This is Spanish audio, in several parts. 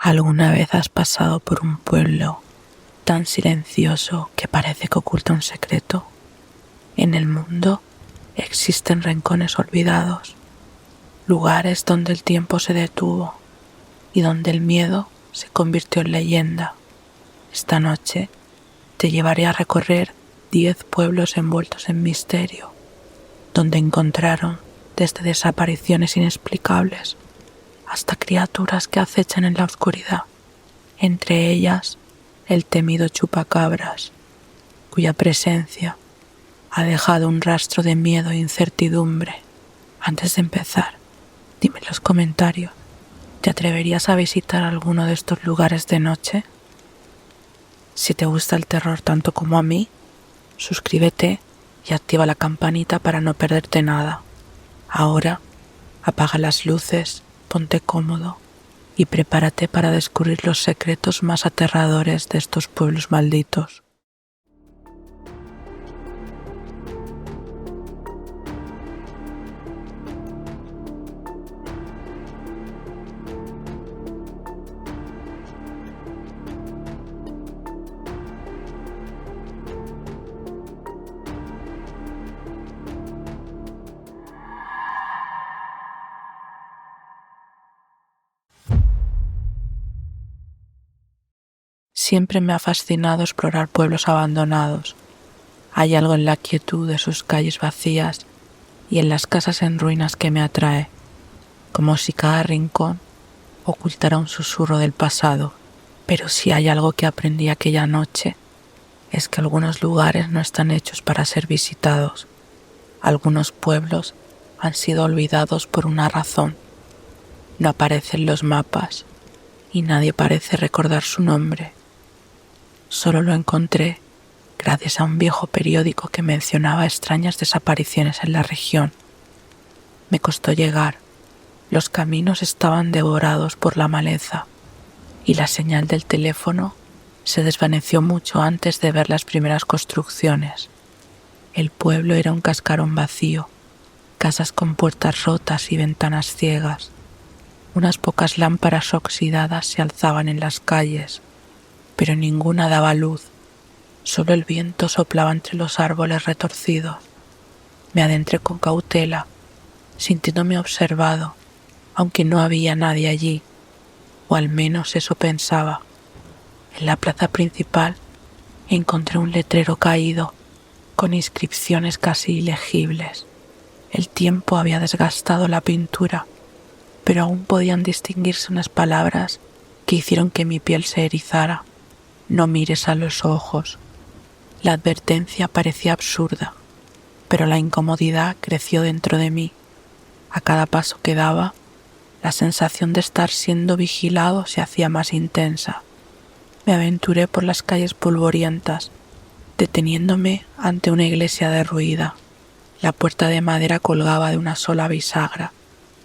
¿Alguna vez has pasado por un pueblo tan silencioso que parece que oculta un secreto? En el mundo existen rincones olvidados, lugares donde el tiempo se detuvo y donde el miedo se convirtió en leyenda. Esta noche te llevaré a recorrer 10 pueblos envueltos en misterio, donde encontraron desde desapariciones inexplicables hasta criaturas que acechan en la oscuridad, entre ellas el temido chupacabras, cuya presencia ha dejado un rastro de miedo e incertidumbre. Antes de empezar, dime en los comentarios, ¿te atreverías a visitar alguno de estos lugares de noche? Si te gusta el terror tanto como a mí, suscríbete y activa la campanita para no perderte nada. Ahora, apaga las luces, ponte cómodo y prepárate para descubrir los secretos más aterradores de estos pueblos malditos. Siempre me ha fascinado explorar pueblos abandonados. Hay algo en la quietud de sus calles vacías y en las casas en ruinas que me atrae, como si cada rincón ocultara un susurro del pasado. Pero si hay algo que aprendí aquella noche, es que algunos lugares no están hechos para ser visitados. Algunos pueblos han sido olvidados por una razón. No aparecen los mapas y nadie parece recordar su nombre. Solo lo encontré gracias a un viejo periódico que mencionaba extrañas desapariciones en la región. Me costó llegar. Los caminos estaban devorados por la maleza y la señal del teléfono se desvaneció mucho antes de ver las primeras construcciones. El pueblo era un cascarón vacío, casas con puertas rotas y ventanas ciegas. Unas pocas lámparas oxidadas se alzaban en las calles, pero ninguna daba luz. Solo el viento soplaba entre los árboles retorcidos. Me adentré con cautela, sintiéndome observado, aunque no había nadie allí, o al menos eso pensaba. En la plaza principal encontré un letrero caído, con inscripciones casi ilegibles. El tiempo había desgastado la pintura, pero aún podían distinguirse unas palabras que hicieron que mi piel se erizara. No mires a los ojos. La advertencia parecía absurda, pero la incomodidad creció dentro de mí. A cada paso que daba, la sensación de estar siendo vigilado se hacía más intensa. Me aventuré por las calles polvorientas, deteniéndome ante una iglesia derruida. La puerta de madera colgaba de una sola bisagra,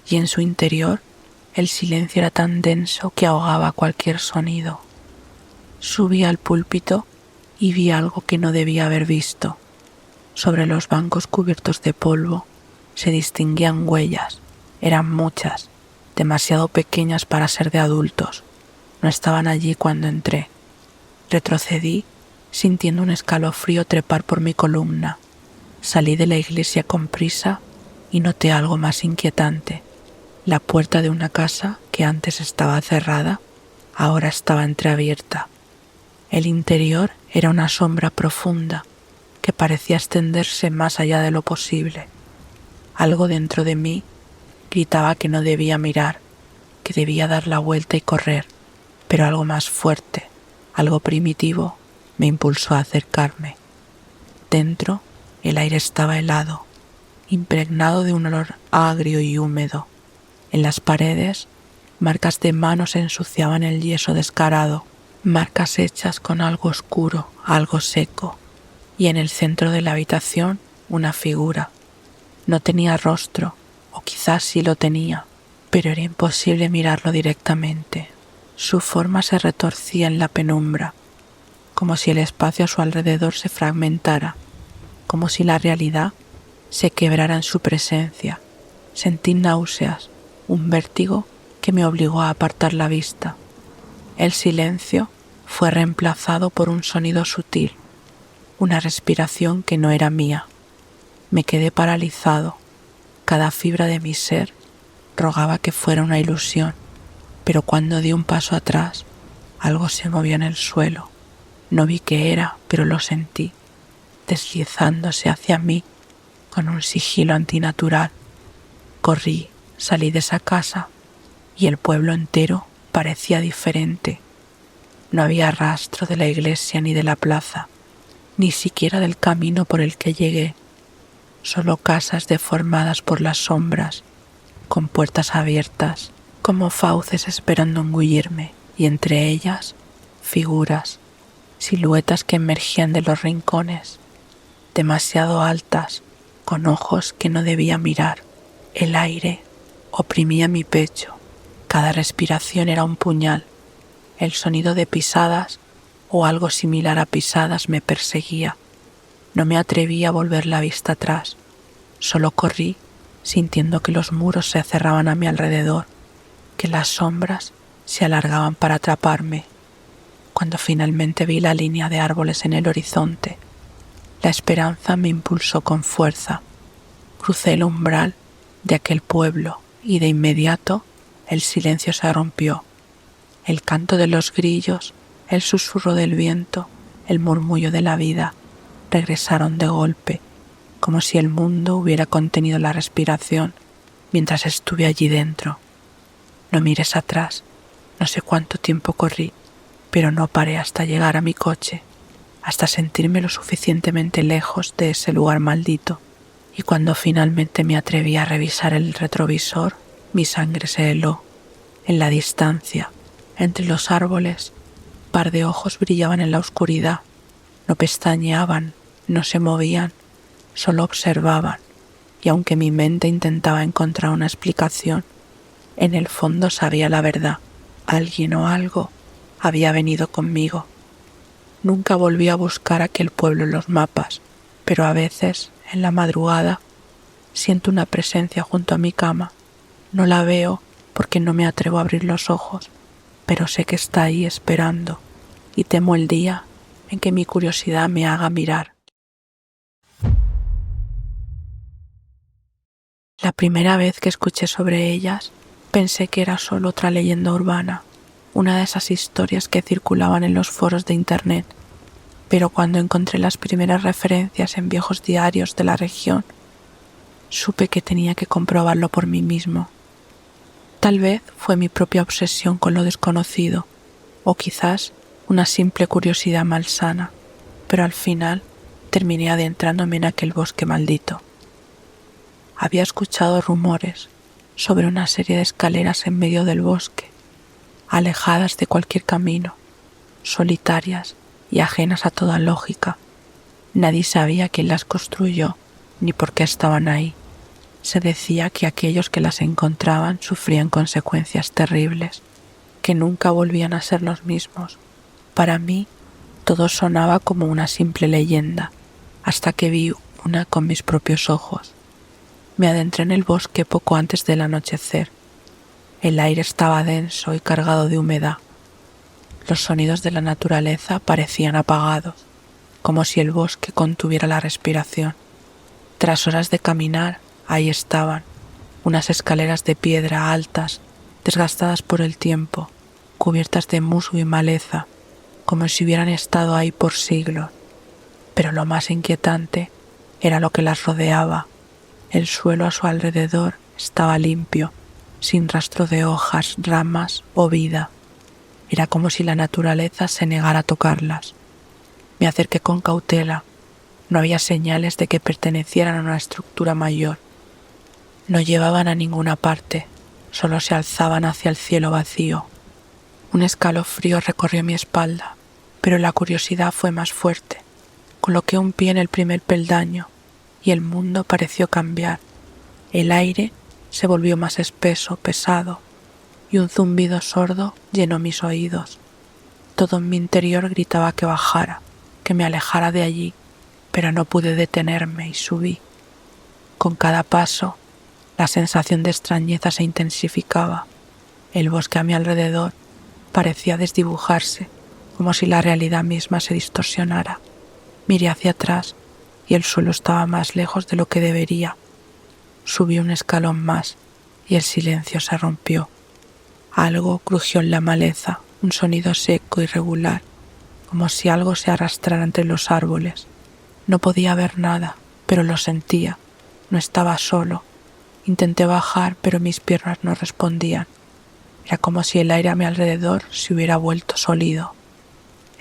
y en su interior el silencio era tan denso que ahogaba cualquier sonido. Subí al púlpito y vi algo que no debía haber visto. Sobre los bancos cubiertos de polvo se distinguían huellas. Eran muchas, demasiado pequeñas para ser de adultos. No estaban allí cuando entré. Retrocedí, sintiendo un escalofrío trepar por mi columna. Salí de la iglesia con prisa y noté algo más inquietante. La puerta de una casa que antes estaba cerrada, ahora estaba entreabierta. El interior era una sombra profunda que parecía extenderse más allá de lo posible. Algo dentro de mí gritaba que no debía mirar, que debía dar la vuelta y correr, pero algo más fuerte, algo primitivo, me impulsó a acercarme. Dentro, el aire estaba helado, impregnado de un olor agrio y húmedo. En las paredes, marcas de manos ensuciaban el yeso descarado, marcas hechas con algo oscuro, algo seco, y en el centro de la habitación una figura. No tenía rostro, o quizás sí lo tenía, pero era imposible mirarlo directamente. Su forma se retorcía en la penumbra, como si el espacio a su alrededor se fragmentara, como si la realidad se quebrara en su presencia. Sentí náuseas, un vértigo que me obligó a apartar la vista. El silencio fue reemplazado por un sonido sutil, una respiración que no era mía. Me quedé paralizado. Cada fibra de mi ser rogaba que fuera una ilusión, pero cuando di un paso atrás, algo se movió en el suelo. No vi qué era, pero lo sentí, deslizándose hacia mí con un sigilo antinatural. Corrí, salí de esa casa y el pueblo entero parecía diferente. No había rastro de la iglesia ni de la plaza, ni siquiera del camino por el que llegué. Solo casas deformadas por las sombras, con puertas abiertas, como fauces esperando engullirme, y entre ellas figuras, siluetas que emergían de los rincones, demasiado altas, con ojos que no debía mirar. El aire oprimía mi pecho, cada respiración era un puñal. El sonido de pisadas o algo similar a pisadas me perseguía. No me atreví a volver la vista atrás, solo corrí sintiendo que los muros se cerraban a mi alrededor, que las sombras se alargaban para atraparme. Cuando finalmente vi la línea de árboles en el horizonte, la esperanza me impulsó con fuerza. Crucé el umbral de aquel pueblo y de inmediato el silencio se rompió. El canto de los grillos, el susurro del viento, el murmullo de la vida regresaron de golpe, como si el mundo hubiera contenido la respiración mientras estuve allí dentro. No mires atrás, no sé cuánto tiempo corrí, pero no paré hasta llegar a mi coche, hasta sentirme lo suficientemente lejos de ese lugar maldito. Y cuando finalmente me atreví a revisar el retrovisor, mi sangre se heló. En la distancia, entre los árboles, un par de ojos brillaban en la oscuridad. No pestañeaban, no se movían, solo observaban, y aunque mi mente intentaba encontrar una explicación, en el fondo sabía la verdad. Alguien o algo había venido conmigo. Nunca volví a buscar aquel pueblo en los mapas, pero a veces, en la madrugada, siento una presencia junto a mi cama. No la veo porque no me atrevo a abrir los ojos, pero sé que está ahí esperando y temo el día en que mi curiosidad me haga mirar. La primera vez que escuché sobre ellas, pensé que era solo otra leyenda urbana, una de esas historias que circulaban en los foros de internet, pero cuando encontré las primeras referencias en viejos diarios de la región, supe que tenía que comprobarlo por mí mismo. Tal vez fue mi propia obsesión con lo desconocido, o quizás una simple curiosidad malsana, pero al final terminé adentrándome en aquel bosque maldito. Había escuchado rumores sobre una serie de escaleras en medio del bosque, alejadas de cualquier camino, solitarias y ajenas a toda lógica. Nadie sabía quién las construyó ni por qué estaban ahí. Se decía que aquellos que las encontraban sufrían consecuencias terribles, que nunca volvían a ser los mismos. Para mí, todo sonaba como una simple leyenda, hasta que vi una con mis propios ojos. Me adentré en el bosque poco antes del anochecer. El aire estaba denso y cargado de humedad. Los sonidos de la naturaleza parecían apagados, como si el bosque contuviera la respiración. Tras horas de caminar, ahí estaban, unas escaleras de piedra altas, desgastadas por el tiempo, cubiertas de musgo y maleza, como si hubieran estado ahí por siglos. Pero lo más inquietante era lo que las rodeaba. El suelo a su alrededor estaba limpio, sin rastro de hojas, ramas o vida. Era como si la naturaleza se negara a tocarlas. Me acerqué con cautela. No había señales de que pertenecieran a una estructura mayor. No llevaban a ninguna parte, solo se alzaban hacia el cielo vacío. Un escalofrío recorrió mi espalda, pero la curiosidad fue más fuerte. Coloqué un pie en el primer peldaño y el mundo pareció cambiar. El aire se volvió más espeso, pesado, y un zumbido sordo llenó mis oídos. Todo en mi interior gritaba que bajara, que me alejara de allí, pero no pude detenerme y subí. Con cada paso, la sensación de extrañeza se intensificaba. El bosque a mi alrededor parecía desdibujarse, como si la realidad misma se distorsionara. Miré hacia atrás y el suelo estaba más lejos de lo que debería. Subí un escalón más y el silencio se rompió. Algo crujió en la maleza, un sonido seco y regular, como si algo se arrastrara entre los árboles. No podía ver nada, pero lo sentía. No estaba solo. Intenté bajar, pero mis piernas no respondían. Era como si el aire a mi alrededor se hubiera vuelto sólido.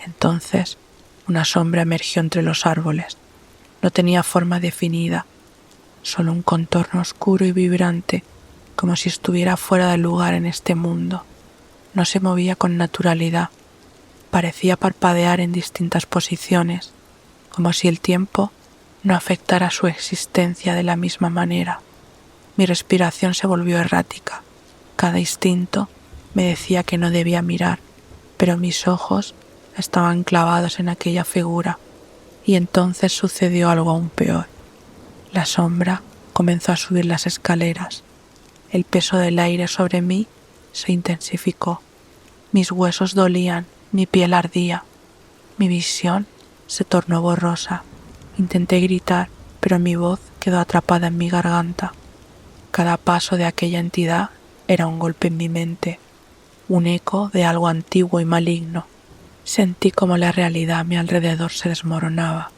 Entonces, una sombra emergió entre los árboles. No tenía forma definida, solo un contorno oscuro y vibrante, como si estuviera fuera de lugar en este mundo. No se movía con naturalidad. Parecía parpadear en distintas posiciones, como si el tiempo no afectara su existencia de la misma manera. Mi respiración se volvió errática. Cada instinto me decía que no debía mirar, pero mis ojos estaban clavados en aquella figura, y entonces sucedió algo aún peor. La sombra comenzó a subir las escaleras. El peso del aire sobre mí se intensificó. Mis huesos dolían, mi piel ardía. Mi visión se tornó borrosa. Intenté gritar, pero mi voz quedó atrapada en mi garganta. Cada paso de aquella entidad era un golpe en mi mente, un eco de algo antiguo y maligno. Sentí como la realidad a mi alrededor se desmoronaba,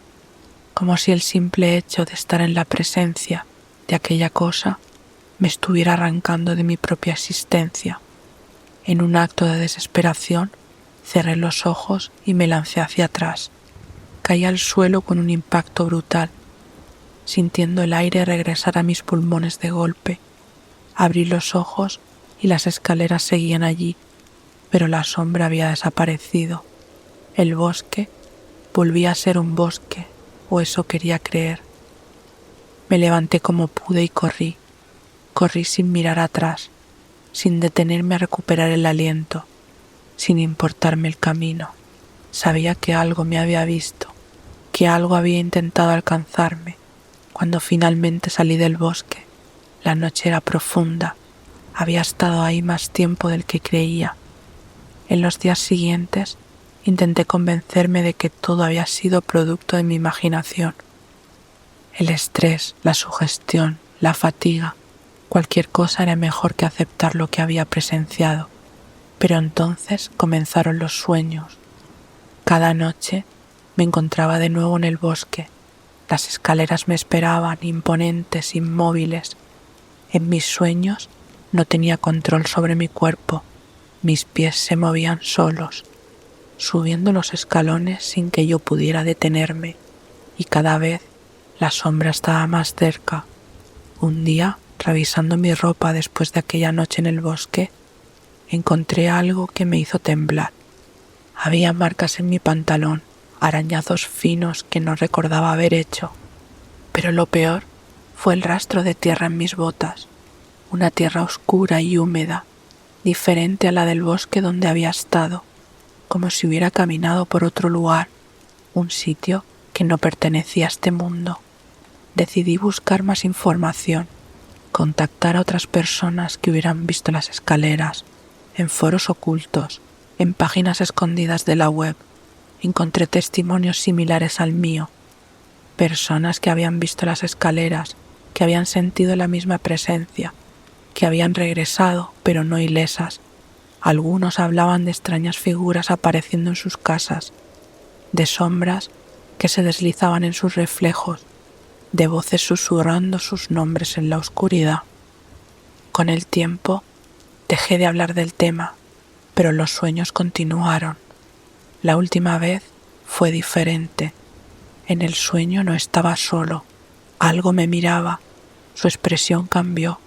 como si el simple hecho de estar en la presencia de aquella cosa me estuviera arrancando de mi propia existencia. En un acto de desesperación, cerré los ojos y me lancé hacia atrás. Caí al suelo con un impacto brutal, sintiendo el aire regresar a mis pulmones de golpe. Abrí los ojos y las escaleras seguían allí, pero la sombra había desaparecido. El bosque volvía a ser un bosque, o eso quería creer. Me levanté como pude y corrí. Corrí sin mirar atrás, sin detenerme a recuperar el aliento, sin importarme el camino. Sabía que algo me había visto, que algo había intentado alcanzarme. Cuando finalmente salí del bosque, la noche era profunda. Había estado ahí más tiempo del que creía. En los días siguientes intenté convencerme de que todo había sido producto de mi imaginación. El estrés, la sugestión, la fatiga, cualquier cosa era mejor que aceptar lo que había presenciado. Pero entonces comenzaron los sueños. Cada noche me encontraba de nuevo en el bosque. Las escaleras me esperaban, imponentes, inmóviles. En mis sueños no tenía control sobre mi cuerpo. Mis pies se movían solos, subiendo los escalones sin que yo pudiera detenerme, y cada vez la sombra estaba más cerca. Un día, revisando mi ropa después de aquella noche en el bosque, encontré algo que me hizo temblar. Había marcas en mi pantalón, arañazos finos que no recordaba haber hecho, pero lo peor fue el rastro de tierra en mis botas, una tierra oscura y húmeda, diferente a la del bosque donde había estado, como si hubiera caminado por otro lugar, un sitio que no pertenecía a este mundo. Decidí buscar más información, contactar a otras personas que hubieran visto las escaleras, en foros ocultos, en páginas escondidas de la web. Encontré testimonios similares al mío, personas que habían visto las escaleras, que habían sentido la misma presencia, que habían regresado, pero no ilesas. Algunos hablaban de extrañas figuras apareciendo en sus casas, de sombras que se deslizaban en sus reflejos, de voces susurrando sus nombres en la oscuridad. Con el tiempo dejé de hablar del tema, pero los sueños continuaron. La última vez fue diferente. En el sueño no estaba solo. Algo me miraba. Su expresión cambió.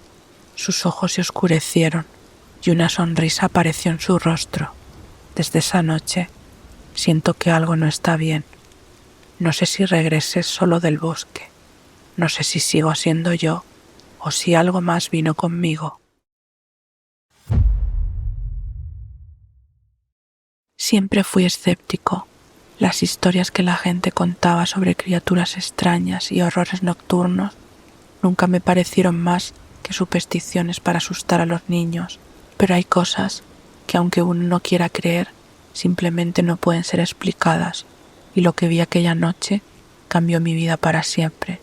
Sus ojos se oscurecieron y una sonrisa apareció en su rostro. Desde esa noche siento que algo no está bien. No sé si regresé solo del bosque. No sé si sigo siendo yo o si algo más vino conmigo. Siempre fui escéptico. Las historias que la gente contaba sobre criaturas extrañas y horrores nocturnos nunca me parecieron más que supersticiones para asustar a los niños. Pero hay cosas que aunque uno no quiera creer, simplemente no pueden ser explicadas, y lo que vi aquella noche cambió mi vida para siempre.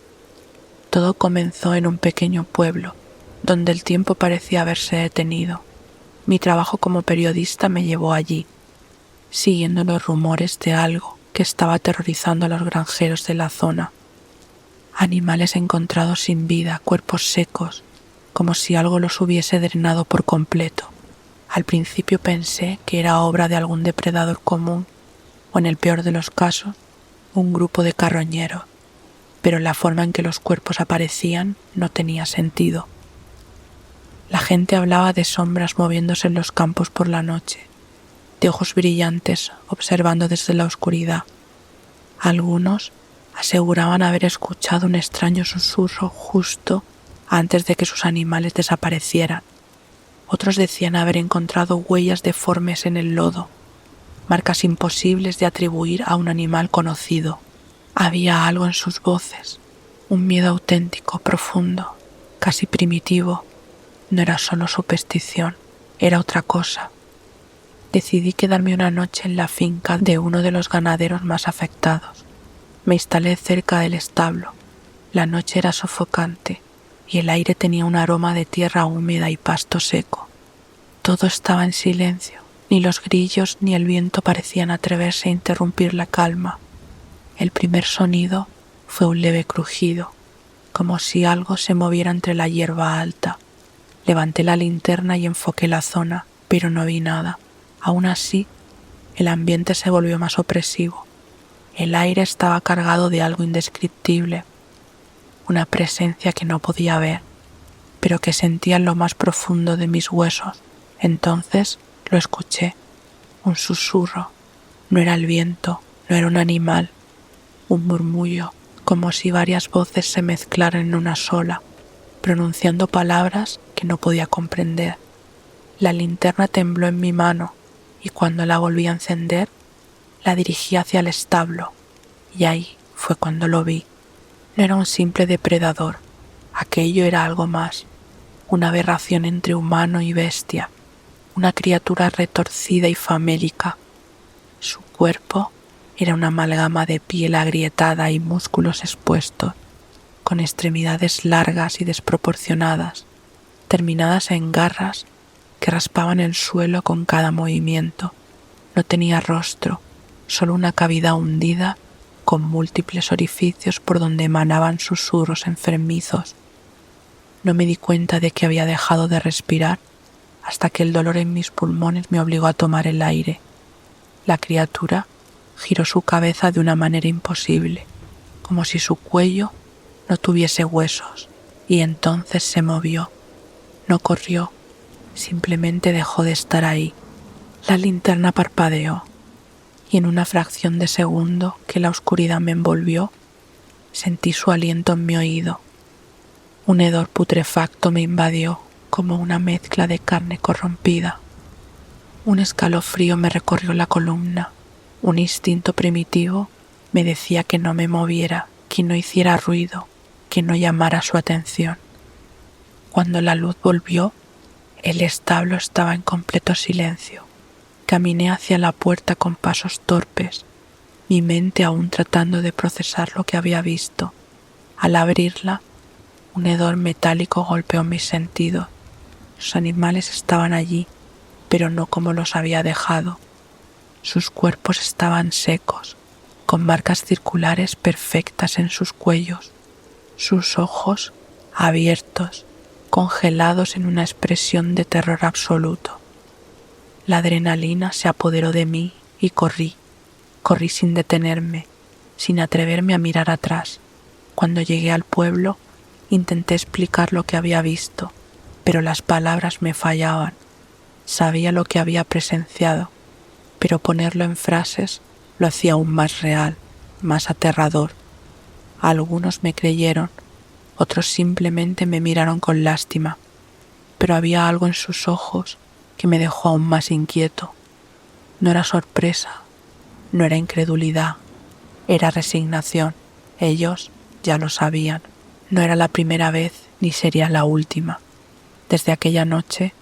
Todo comenzó en un pequeño pueblo, donde el tiempo parecía haberse detenido. Mi trabajo como periodista me llevó allí, siguiendo los rumores de algo que estaba aterrorizando a los granjeros de la zona. Animales encontrados sin vida, cuerpos secos, como si algo los hubiese drenado por completo. Al principio pensé que era obra de algún depredador común, o en el peor de los casos, un grupo de carroñeros, pero la forma en que los cuerpos aparecían no tenía sentido. La gente hablaba de sombras moviéndose en los campos por la noche, de ojos brillantes observando desde la oscuridad. Algunos aseguraban haber escuchado un extraño susurro justo antes de que sus animales desaparecieran. Otros decían haber encontrado huellas deformes en el lodo, marcas imposibles de atribuir a un animal conocido. Había algo en sus voces, un miedo auténtico, profundo, casi primitivo. No era solo superstición, era otra cosa. Decidí quedarme una noche en la finca de uno de los ganaderos más afectados. Me instalé cerca del establo. La noche era sofocante y el aire tenía un aroma de tierra húmeda y pasto seco. Todo estaba en silencio. Ni los grillos ni el viento parecían atreverse a interrumpir la calma. El primer sonido fue un leve crujido, como si algo se moviera entre la hierba alta. Levanté la linterna y enfoqué la zona, pero no vi nada. Aún así, el ambiente se volvió más opresivo. El aire estaba cargado de algo indescriptible, una presencia que no podía ver, pero que sentía en lo más profundo de mis huesos. Entonces lo escuché, un susurro. No era el viento, no era un animal, un murmullo, como si varias voces se mezclaran en una sola, pronunciando palabras que no podía comprender. La linterna tembló en mi mano y cuando la volví a encender, la dirigí hacia el establo, y ahí fue cuando lo vi. No era un simple depredador, aquello era algo más, una aberración entre humano y bestia, una criatura retorcida y famélica. Su cuerpo era una amalgama de piel agrietada y músculos expuestos, con extremidades largas y desproporcionadas, terminadas en garras que raspaban el suelo con cada movimiento. No tenía rostro, solo una cavidad hundida con múltiples orificios por donde emanaban susurros enfermizos. No me di cuenta de que había dejado de respirar hasta que el dolor en mis pulmones me obligó a tomar el aire. La criatura giró su cabeza de una manera imposible, como si su cuello no tuviese huesos, y entonces se movió. No corrió, simplemente dejó de estar ahí. La linterna parpadeó, y en una fracción de segundo que la oscuridad me envolvió, sentí su aliento en mi oído. Un hedor putrefacto me invadió como una mezcla de carne corrompida. Un escalofrío me recorrió la columna. Un instinto primitivo me decía que no me moviera, que no hiciera ruido, que no llamara su atención. Cuando la luz volvió, el establo estaba en completo silencio. Caminé hacia la puerta con pasos torpes, mi mente aún tratando de procesar lo que había visto. Al abrirla, un hedor metálico golpeó mis sentidos. Los animales estaban allí, pero no como los había dejado. Sus cuerpos estaban secos, con marcas circulares perfectas en sus cuellos, sus ojos abiertos, congelados en una expresión de terror absoluto. La adrenalina se apoderó de mí y corrí sin detenerme, sin atreverme a mirar atrás. Cuando llegué al pueblo, intenté explicar lo que había visto, pero las palabras me fallaban. Sabía lo que había presenciado, pero ponerlo en frases lo hacía aún más real, más aterrador. Algunos me creyeron, otros simplemente me miraron con lástima, pero había algo en sus ojos que me dejó aún más inquieto. No era sorpresa, no era incredulidad, era resignación. Ellos ya lo sabían. No era la primera vez ni sería la última. Desde aquella noche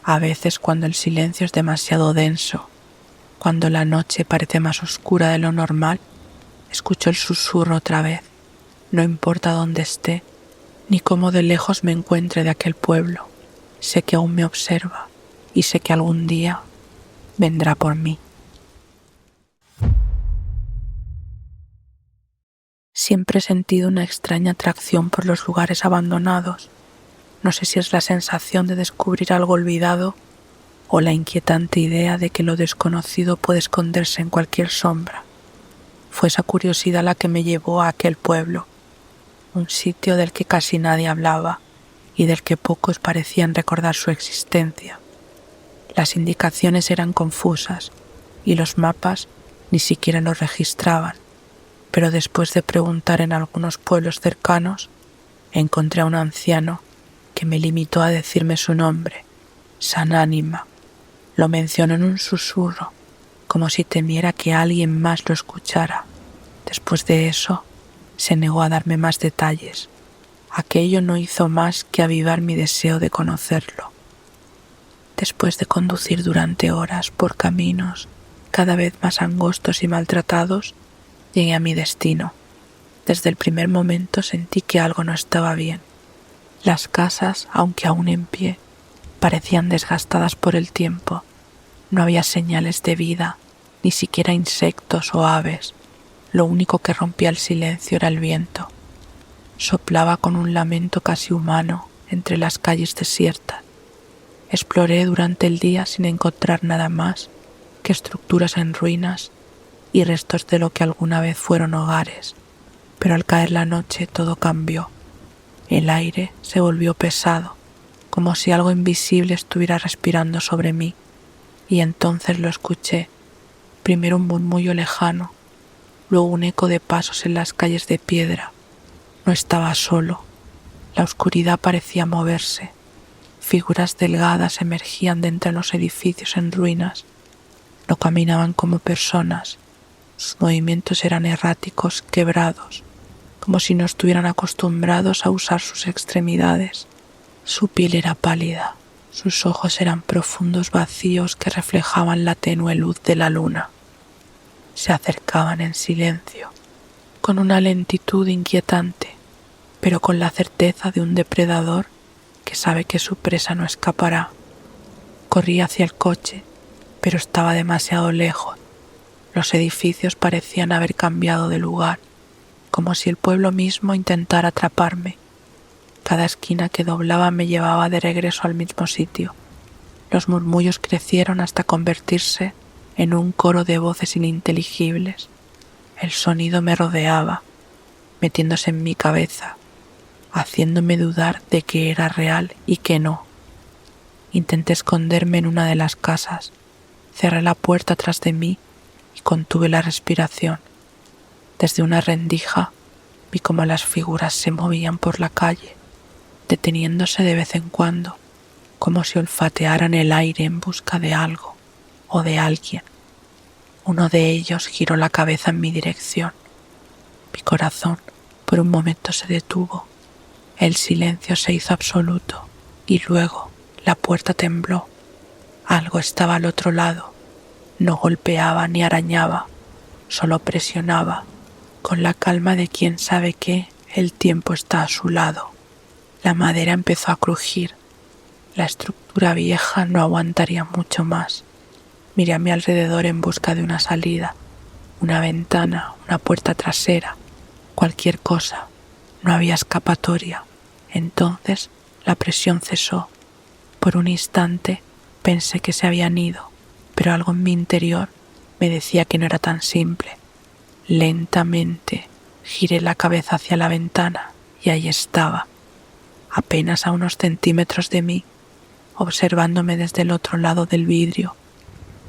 A veces, cuando el silencio es demasiado denso, cuando la noche parece más oscura de lo normal, escucho el susurro otra vez. No importa dónde esté, ni cómo de lejos me encuentre de aquel pueblo. Sé que aún me observa y sé que algún día vendrá por mí. Siempre he sentido una extraña atracción por los lugares abandonados. No sé si es la sensación de descubrir algo olvidado o la inquietante idea de que lo desconocido puede esconderse en cualquier sombra. Fue esa curiosidad la que me llevó a aquel pueblo, un sitio del que casi nadie hablaba y del que pocos parecían recordar su existencia. Las indicaciones eran confusas y los mapas ni siquiera los registraban, pero después de preguntar en algunos pueblos cercanos, encontré a un anciano que me limitó a decirme su nombre, San Ánima. Lo mencionó en un susurro, como si temiera que alguien más lo escuchara. Después de eso, se negó a darme más detalles. Aquello no hizo más que avivar mi deseo de conocerlo. Después de conducir durante horas por caminos cada vez más angostos y maltratados, llegué a mi destino. Desde el primer momento sentí que algo no estaba bien. Las casas, aunque aún en pie, parecían desgastadas por el tiempo. No había señales de vida, ni siquiera insectos o aves. Lo único que rompía el silencio era el viento. Soplaba con un lamento casi humano entre las calles desiertas. Exploré durante el día sin encontrar nada más que estructuras en ruinas y restos de lo que alguna vez fueron hogares. Pero al caer la noche todo cambió. El aire se volvió pesado, como si algo invisible estuviera respirando sobre mí, y entonces lo escuché, primero un murmullo lejano, luego un eco de pasos en las calles de piedra. No estaba solo, la oscuridad parecía moverse, figuras delgadas emergían de entre los edificios en ruinas, no caminaban como personas, sus movimientos eran erráticos, quebrados, como si no estuvieran acostumbrados a usar sus extremidades. Su piel era pálida, sus ojos eran profundos vacíos que reflejaban la tenue luz de la luna. Se acercaban en silencio, con una lentitud inquietante, pero con la certeza de un depredador que sabe que su presa no escapará. Corrí hacia el coche, pero estaba demasiado lejos. Los edificios parecían haber cambiado de lugar, como si el pueblo mismo intentara atraparme. Cada esquina que doblaba me llevaba de regreso al mismo sitio. Los murmullos crecieron hasta convertirse en un coro de voces ininteligibles. El sonido me rodeaba, metiéndose en mi cabeza, haciéndome dudar de que era real y que no. Intenté esconderme en una de las casas, cerré la puerta tras de mí y contuve la respiración. Desde una rendija vi cómo las figuras se movían por la calle, deteniéndose de vez en cuando, como si olfatearan el aire en busca de algo o de alguien. Uno de ellos giró la cabeza en mi dirección. Mi corazón por un momento se detuvo. El silencio se hizo absoluto y luego la puerta tembló. Algo estaba al otro lado. No golpeaba ni arañaba, solo presionaba. Con la calma de quien sabe que el tiempo está a su lado. La madera empezó a crujir. La estructura vieja no aguantaría mucho más. Miré a mi alrededor en busca de una salida, una ventana, una puerta trasera, cualquier cosa. No había escapatoria. Entonces la presión cesó. Por un instante pensé que se habían ido, pero algo en mi interior me decía que no era tan simple. Lentamente giré la cabeza hacia la ventana y ahí estaba, apenas a unos centímetros de mí, observándome desde el otro lado del vidrio.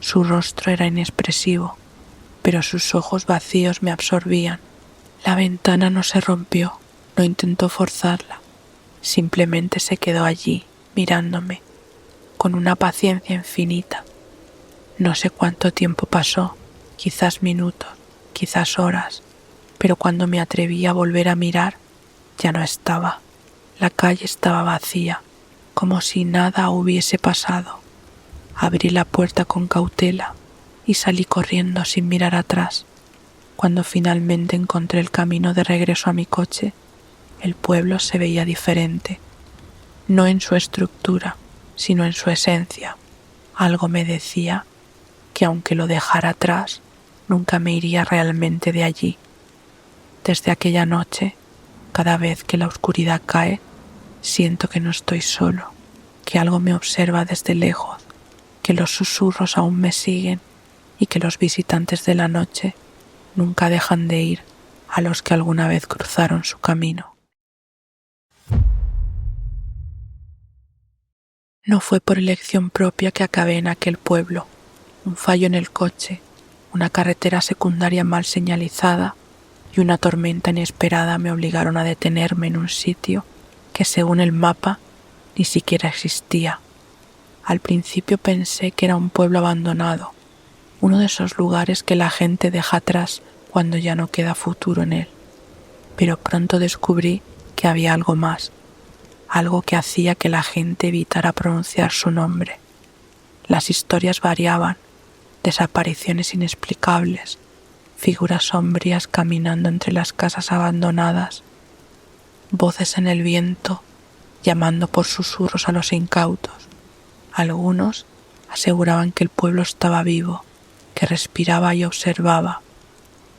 Su rostro era inexpresivo, pero sus ojos vacíos me absorbían. La ventana no se rompió, no intentó forzarla, simplemente se quedó allí, mirándome, con una paciencia infinita. No sé cuánto tiempo pasó, quizás minutos, quizás horas, pero cuando me atreví a volver a mirar, ya no estaba. La calle estaba vacía, como si nada hubiese pasado. Abrí la puerta con cautela y salí corriendo sin mirar atrás. Cuando finalmente encontré el camino de regreso a mi coche, el pueblo se veía diferente, no en su estructura, sino en su esencia. Algo me decía que aunque lo dejara atrás, nunca me iría realmente de allí. Desde aquella noche, cada vez que la oscuridad cae, siento que no estoy solo, que algo me observa desde lejos, que los susurros aún me siguen y que los visitantes de la noche nunca dejan de ir a los que alguna vez cruzaron su camino. No fue por elección propia que acabé en aquel pueblo. Un fallo en el coche, una carretera secundaria mal señalizada y una tormenta inesperada me obligaron a detenerme en un sitio que, según el mapa, ni siquiera existía. Al principio pensé que era un pueblo abandonado, uno de esos lugares que la gente deja atrás cuando ya no queda futuro en él. Pero pronto descubrí que había algo más, algo que hacía que la gente evitara pronunciar su nombre. Las historias variaban, desapariciones inexplicables, figuras sombrías caminando entre las casas abandonadas, voces en el viento llamando por susurros a los incautos. Algunos aseguraban que el pueblo estaba vivo, que respiraba y observaba.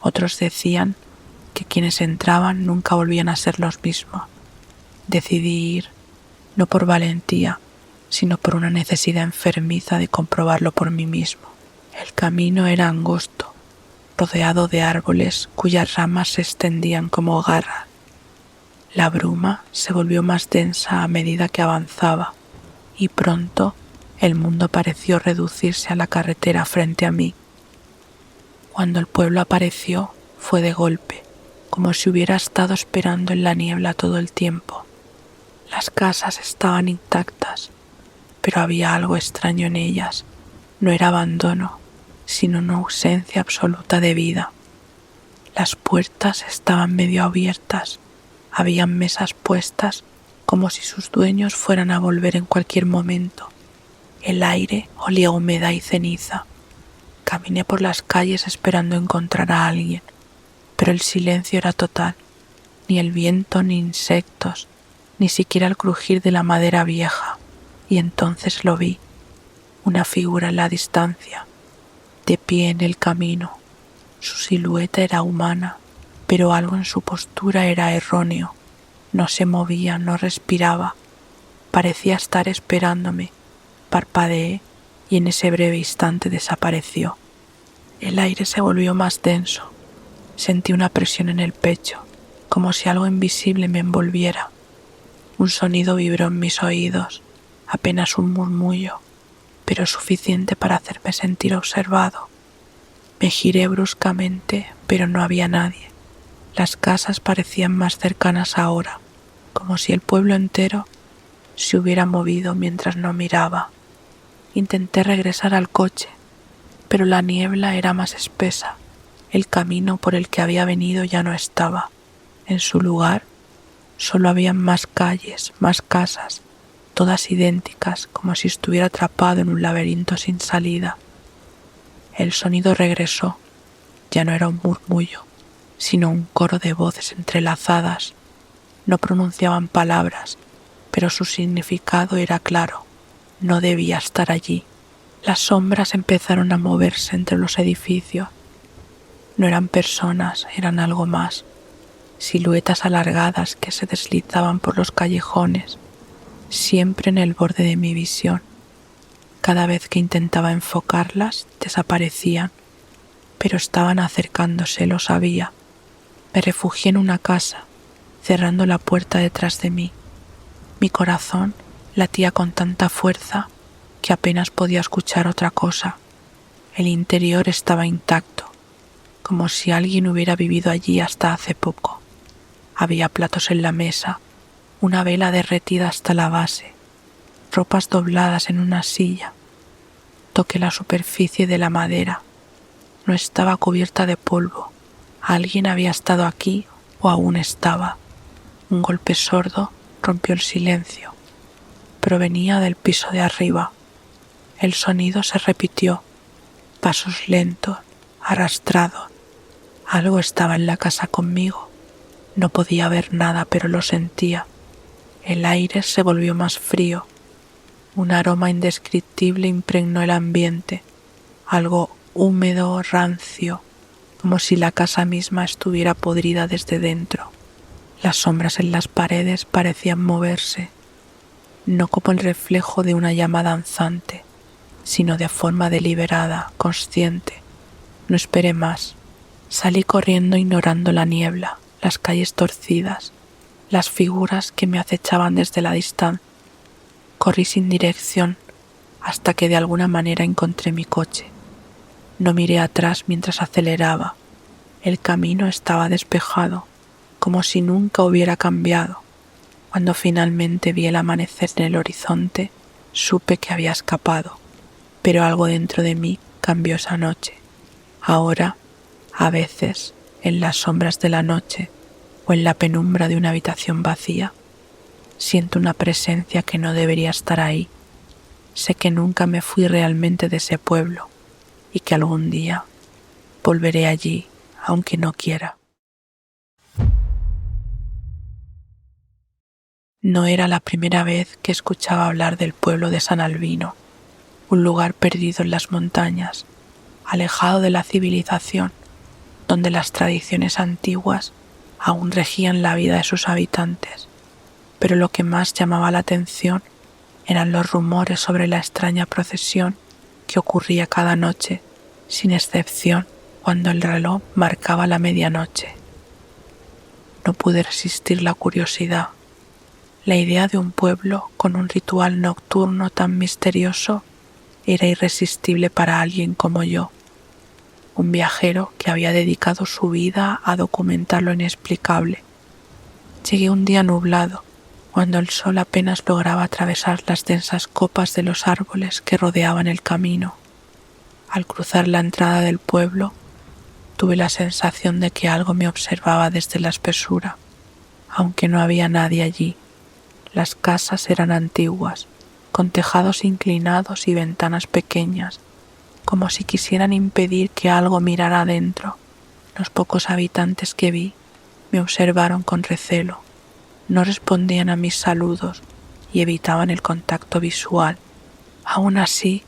Otros decían que quienes entraban nunca volvían a ser los mismos. Decidí ir, no por valentía, sino por una necesidad enfermiza de comprobarlo por mí mismo. El camino era angosto, rodeado de árboles cuyas ramas se extendían como garras. La bruma se volvió más densa a medida que avanzaba, y pronto el mundo pareció reducirse a la carretera frente a mí. Cuando el pueblo apareció, fue de golpe, como si hubiera estado esperando en la niebla todo el tiempo. Las casas estaban intactas, pero había algo extraño en ellas. No era abandono, sino una ausencia absoluta de vida. Las puertas estaban medio abiertas, habían mesas puestas como si sus dueños fueran a volver en cualquier momento. El aire olía a humedad y ceniza. Caminé por las calles esperando encontrar a alguien, pero el silencio era total. Ni el viento, ni insectos, ni siquiera el crujir de la madera vieja. Y entonces lo vi, una figura en la distancia, de pie en el camino. Su silueta era humana, pero algo en su postura era erróneo. No se movía, no respiraba. Parecía estar esperándome. Parpadeé y en ese breve instante desapareció. El aire se volvió más denso. Sentí una presión en el pecho, como si algo invisible me envolviera. Un sonido vibró en mis oídos, apenas un murmullo, pero suficiente para hacerme sentir observado. Me giré bruscamente, pero no había nadie. Las casas parecían más cercanas ahora, como si el pueblo entero se hubiera movido mientras no miraba. Intenté regresar al coche, pero la niebla era más espesa. El camino por el que había venido ya no estaba. En su lugar, solo habían más calles, más casas, todas idénticas, como si estuviera atrapado en un laberinto sin salida. El sonido regresó. Ya no era un murmullo, sino un coro de voces entrelazadas. No pronunciaban palabras, pero su significado era claro. No debía estar allí. Las sombras empezaron a moverse entre los edificios. No eran personas, eran algo más. Siluetas alargadas que se deslizaban por los callejones, siempre en el borde de mi visión. Cada vez que intentaba enfocarlas, desaparecían, pero estaban acercándose, lo sabía. Me refugié en una casa, cerrando la puerta detrás de mí. Mi corazón latía con tanta fuerza que apenas podía escuchar otra cosa. El interior estaba intacto, como si alguien hubiera vivido allí hasta hace poco. Había platos en la mesa, una vela derretida hasta la base, ropas dobladas en una silla. Toqué la superficie de la madera. No estaba cubierta de polvo. Alguien había estado aquí o aún estaba. Un golpe sordo rompió el silencio. Provenía del piso de arriba. El sonido se repitió, pasos lentos, arrastrados. Algo estaba en la casa conmigo. No podía ver nada, pero lo sentía. El aire se volvió más frío. Un aroma indescriptible impregnó el ambiente, algo húmedo, rancio, como si la casa misma estuviera podrida desde dentro. Las sombras en las paredes parecían moverse, no como el reflejo de una llama danzante, sino de forma deliberada, consciente. No esperé más. Salí corriendo ignorando la niebla, las calles torcidas, las figuras que me acechaban desde la distancia. Corrí sin dirección hasta que de alguna manera encontré mi coche. No miré atrás mientras aceleraba. El camino estaba despejado, como si nunca hubiera cambiado. Cuando finalmente vi el amanecer en el horizonte, supe que había escapado, pero algo dentro de mí cambió esa noche. Ahora, a veces, en las sombras de la noche o en la penumbra de una habitación vacía, siento una presencia que no debería estar ahí. Sé que nunca me fui realmente de ese pueblo y que algún día volveré allí, aunque no quiera. No era la primera vez que escuchaba hablar del pueblo de San Albino, un lugar perdido en las montañas, alejado de la civilización, donde las tradiciones antiguas aún regían la vida de sus habitantes. Pero lo que más llamaba la atención eran los rumores sobre la extraña procesión que ocurría cada noche, sin excepción cuando el reloj marcaba la medianoche. No pude resistir la curiosidad. La idea de un pueblo con un ritual nocturno tan misterioso era irresistible para alguien como yo, un viajero que había dedicado su vida a documentar lo inexplicable. Llegué un día nublado, cuando el sol apenas lograba atravesar las densas copas de los árboles que rodeaban el camino. Al cruzar la entrada del pueblo, tuve la sensación de que algo me observaba desde la espesura, aunque no había nadie allí. Las casas eran antiguas, con tejados inclinados y ventanas pequeñas, como si quisieran impedir que algo mirara adentro. Los pocos habitantes que vi me observaron con recelo. No respondían a mis saludos y evitaban el contacto visual. Aún así,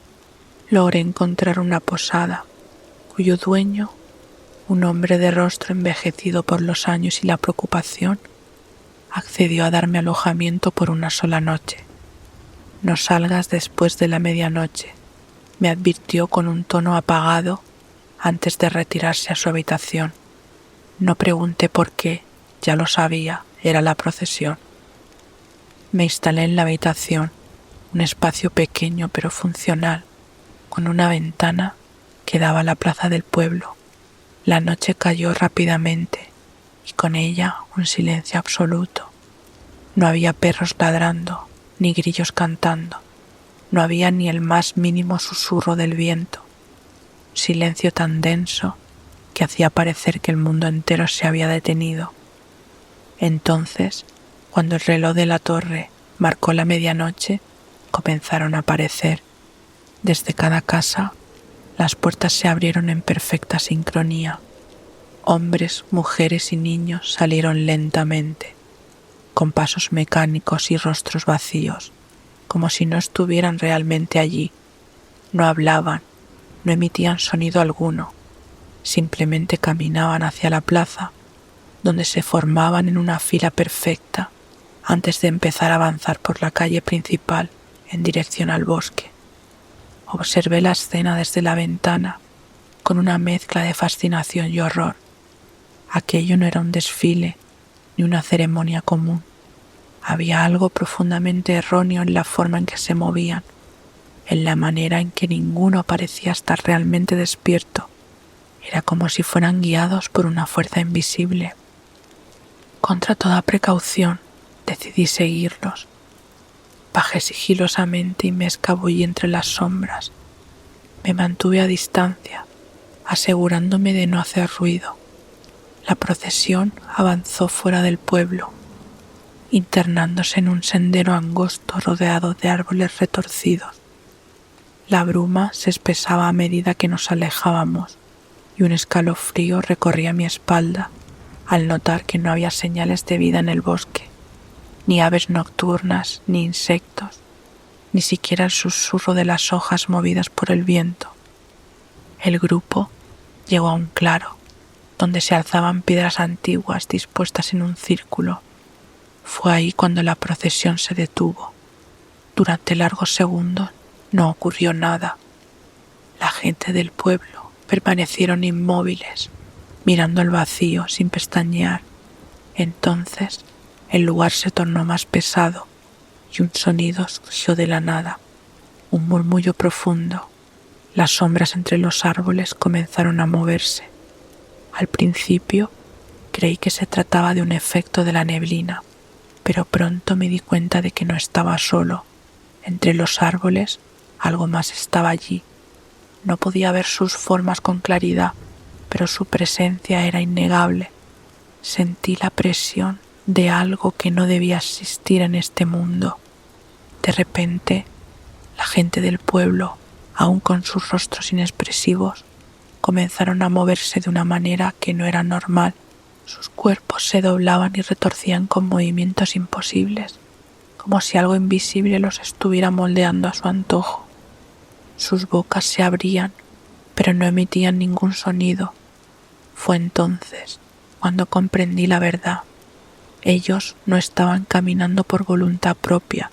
logré encontrar una posada, cuyo dueño, un hombre de rostro envejecido por los años y la preocupación, accedió a darme alojamiento por una sola noche. No salgas después de la medianoche, me advirtió con un tono apagado antes de retirarse a su habitación. No pregunté por qué, ya lo sabía, era la procesión. Me instalé en la habitación, un espacio pequeño pero funcional, con una ventana que daba a la plaza del pueblo. La noche cayó rápidamente y con ella un silencio absoluto. No había perros ladrando, ni grillos cantando. No había ni el más mínimo susurro del viento. Un silencio tan denso que hacía parecer que el mundo entero se había detenido. Entonces, cuando el reloj de la torre marcó la medianoche, comenzaron a aparecer. Desde cada casa, las puertas se abrieron en perfecta sincronía. Hombres, mujeres y niños salieron lentamente, con pasos mecánicos y rostros vacíos, como si no estuvieran realmente allí. No hablaban, no emitían sonido alguno, simplemente caminaban hacia la plaza, donde se formaban en una fila perfecta antes de empezar a avanzar por la calle principal en dirección al bosque. Observé la escena desde la ventana con una mezcla de fascinación y horror. Aquello no era un desfile ni una ceremonia común. Había algo profundamente erróneo en la forma en que se movían, en la manera en que ninguno parecía estar realmente despierto. Era como si fueran guiados por una fuerza invisible. Contra toda precaución, decidí seguirlos. Bajé sigilosamente y me escabullí entre las sombras. Me mantuve a distancia, asegurándome de no hacer ruido. La procesión avanzó fuera del pueblo, internándose en un sendero angosto rodeado de árboles retorcidos. La bruma se espesaba a medida que nos alejábamos y un escalofrío recorría mi espalda al notar que no había señales de vida en el bosque, ni aves nocturnas, ni insectos, ni siquiera el susurro de las hojas movidas por el viento. El grupo llegó a un claro, donde se alzaban piedras antiguas dispuestas en un círculo. Fue ahí cuando la procesión se detuvo. Durante largos segundos no ocurrió nada. La gente del pueblo permanecieron inmóviles, mirando al vacío sin pestañear. Entonces el lugar se tornó más pesado y un sonido surgió de la nada, un murmullo profundo. Las sombras entre los árboles comenzaron a moverse. Al principio creí que se trataba de un efecto de la neblina, pero pronto me di cuenta de que no estaba solo. Entre los árboles algo más estaba allí. No podía ver sus formas con claridad, pero su presencia era innegable. Sentí la presión de algo que no debía existir en este mundo. De repente, la gente del pueblo, aún con sus rostros inexpresivos, comenzaron a moverse de una manera que no era normal. Sus cuerpos se doblaban y retorcían con movimientos imposibles, como si algo invisible los estuviera moldeando a su antojo. Sus bocas se abrían, pero no emitían ningún sonido. Fue entonces cuando comprendí la verdad. Ellos no estaban caminando por voluntad propia,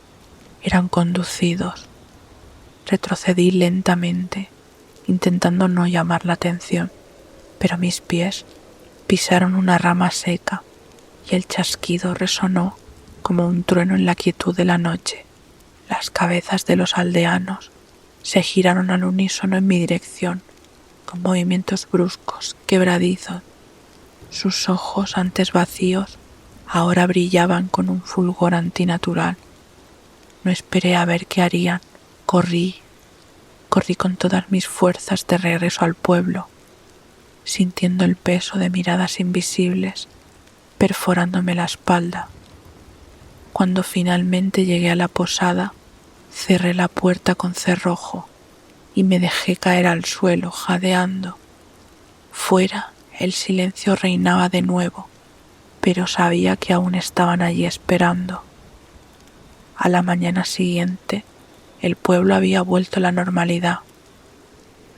eran conducidos. Retrocedí lentamente, intentando no llamar la atención, pero mis pies pisaron una rama seca y el chasquido resonó como un trueno en la quietud de la noche. Las cabezas de los aldeanos se giraron al unísono en mi dirección, con movimientos bruscos, quebradizos. Sus ojos, antes vacíos, ahora brillaban con un fulgor antinatural. No esperé a ver qué harían. Corrí con todas mis fuerzas de regreso al pueblo, sintiendo el peso de miradas invisibles perforándome la espalda. Cuando finalmente llegué a la posada, cerré la puerta con cerrojo y me dejé caer al suelo jadeando. Fuera el silencio reinaba de nuevo, pero sabía que aún estaban allí esperando. A la mañana siguiente, el pueblo había vuelto a la normalidad.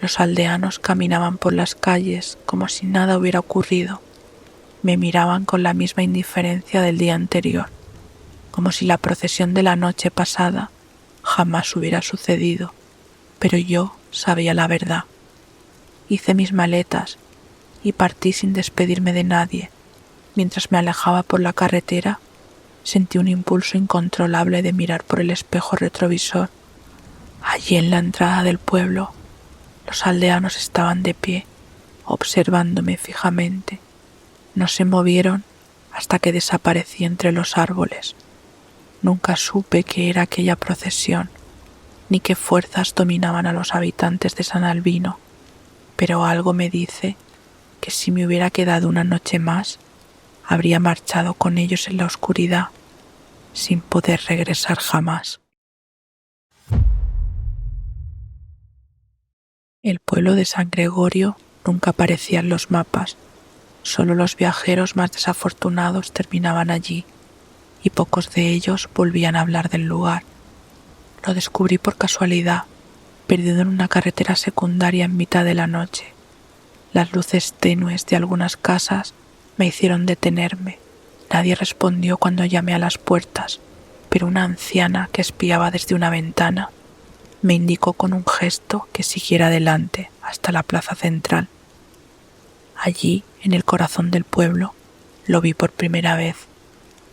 Los aldeanos caminaban por las calles como si nada hubiera ocurrido. Me miraban con la misma indiferencia del día anterior, como si la procesión de la noche pasada jamás hubiera sucedido. Pero yo sabía la verdad. Hice mis maletas y partí sin despedirme de nadie. Mientras me alejaba por la carretera, sentí un impulso incontrolable de mirar por el espejo retrovisor. Allí en la entrada del pueblo, los aldeanos estaban de pie, observándome fijamente. No se movieron hasta que desaparecí entre los árboles. Nunca supe qué era aquella procesión, ni qué fuerzas dominaban a los habitantes de San Albino, pero algo me dice que si me hubiera quedado una noche más, habría marchado con ellos en la oscuridad, sin poder regresar jamás. El pueblo de San Gregorio nunca aparecía en los mapas. Solo los viajeros más desafortunados terminaban allí, y pocos de ellos volvían a hablar del lugar. Lo descubrí por casualidad, perdido en una carretera secundaria en mitad de la noche. Las luces tenues de algunas casas me hicieron detenerme. Nadie respondió cuando llamé a las puertas, pero una anciana que espiaba desde una ventana me indicó con un gesto que siguiera adelante hasta la plaza central. Allí, en el corazón del pueblo, lo vi por primera vez.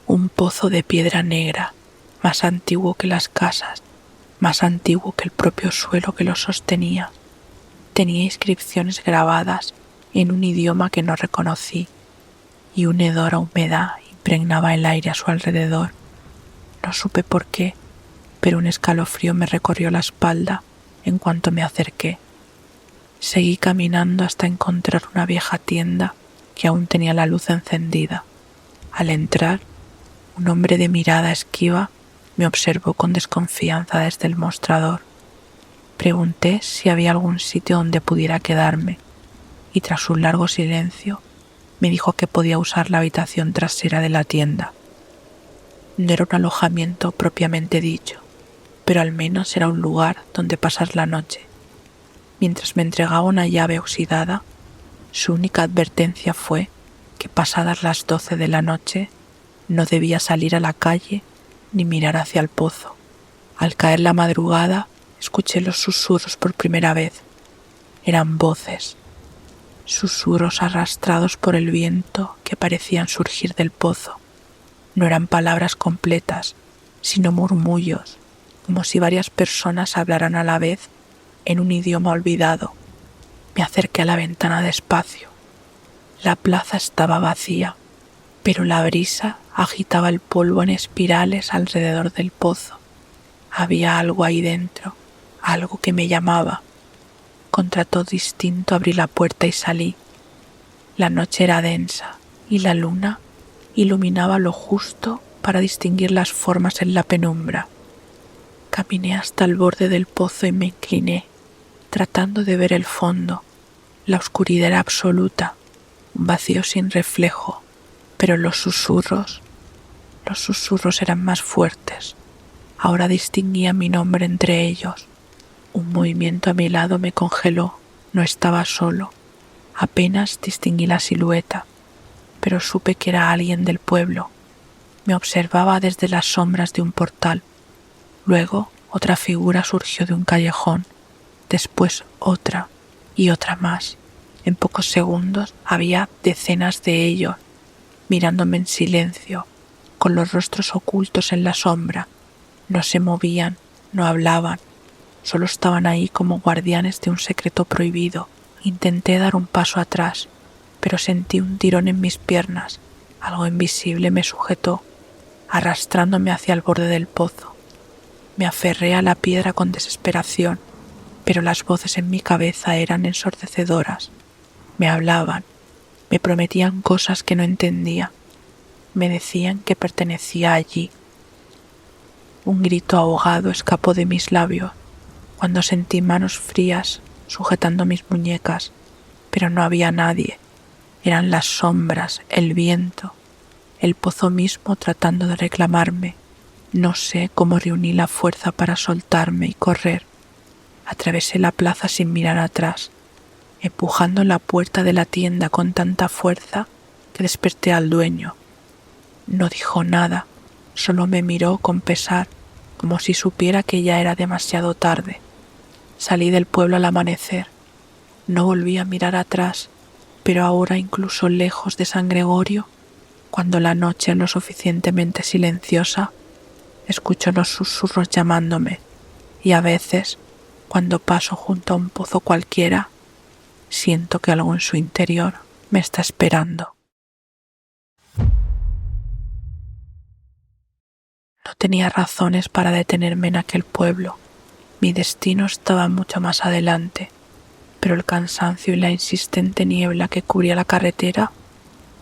Un pozo de piedra negra, más antiguo que las casas, más antiguo que el propio suelo que lo sostenía. Tenía inscripciones grabadas en un idioma que no reconocí, y un hedor a humedad impregnaba el aire a su alrededor. No supe por qué, pero un escalofrío me recorrió la espalda en cuanto me acerqué. Seguí caminando hasta encontrar una vieja tienda que aún tenía la luz encendida. Al entrar, un hombre de mirada esquiva me observó con desconfianza desde el mostrador. Pregunté si había algún sitio donde pudiera quedarme y tras un largo silencio me dijo que podía usar la habitación trasera de la tienda. No era un alojamiento propiamente dicho, pero al menos era un lugar donde pasar la noche. Mientras me entregaba una llave oxidada, su única advertencia fue que pasadas las 12 de la noche no debía salir a la calle ni mirar hacia el pozo. Al caer la madrugada, escuché los susurros por primera vez. Eran voces, susurros arrastrados por el viento que parecían surgir del pozo. No eran palabras completas, sino murmullos, como si varias personas hablaran a la vez en un idioma olvidado. Me acerqué a la ventana despacio. La plaza estaba vacía, pero la brisa agitaba el polvo en espirales alrededor del pozo. Había algo ahí dentro, algo que me llamaba. Contra todo instinto abrí la puerta y salí. La noche era densa y la luna iluminaba lo justo para distinguir las formas en la penumbra. Caminé hasta el borde del pozo y me incliné, tratando de ver el fondo. La oscuridad era absoluta, un vacío sin reflejo, pero los susurros eran más fuertes. Ahora distinguía mi nombre entre ellos. Un movimiento a mi lado me congeló. No estaba solo. Apenas distinguí la silueta, pero supe que era alguien del pueblo. Me observaba desde las sombras de un portal. Luego otra figura surgió de un callejón, después otra y otra más. En pocos segundos había decenas de ellos, mirándome en silencio, con los rostros ocultos en la sombra. No se movían, no hablaban, solo estaban ahí como guardianes de un secreto prohibido. Intenté dar un paso atrás, pero sentí un tirón en mis piernas. Algo invisible me sujetó, arrastrándome hacia el borde del pozo. Me aferré a la piedra con desesperación, pero las voces en mi cabeza eran ensordecedoras. Me hablaban, me prometían cosas que no entendía. Me decían que pertenecía allí. Un grito ahogado escapó de mis labios cuando sentí manos frías sujetando mis muñecas, pero no había nadie. Eran las sombras, el viento, el pozo mismo tratando de reclamarme. No sé cómo reuní la fuerza para soltarme y correr. Atravesé la plaza sin mirar atrás, empujando la puerta de la tienda con tanta fuerza que desperté al dueño. No dijo nada, solo me miró con pesar, como si supiera que ya era demasiado tarde. Salí del pueblo al amanecer. No volví a mirar atrás, pero ahora, incluso lejos de San Gregorio, cuando la noche es lo suficientemente silenciosa, escucho los susurros llamándome, y a veces, cuando paso junto a un pozo cualquiera, siento que algo en su interior me está esperando. No tenía razones para detenerme en aquel pueblo. Mi destino estaba mucho más adelante, pero el cansancio y la insistente niebla que cubría la carretera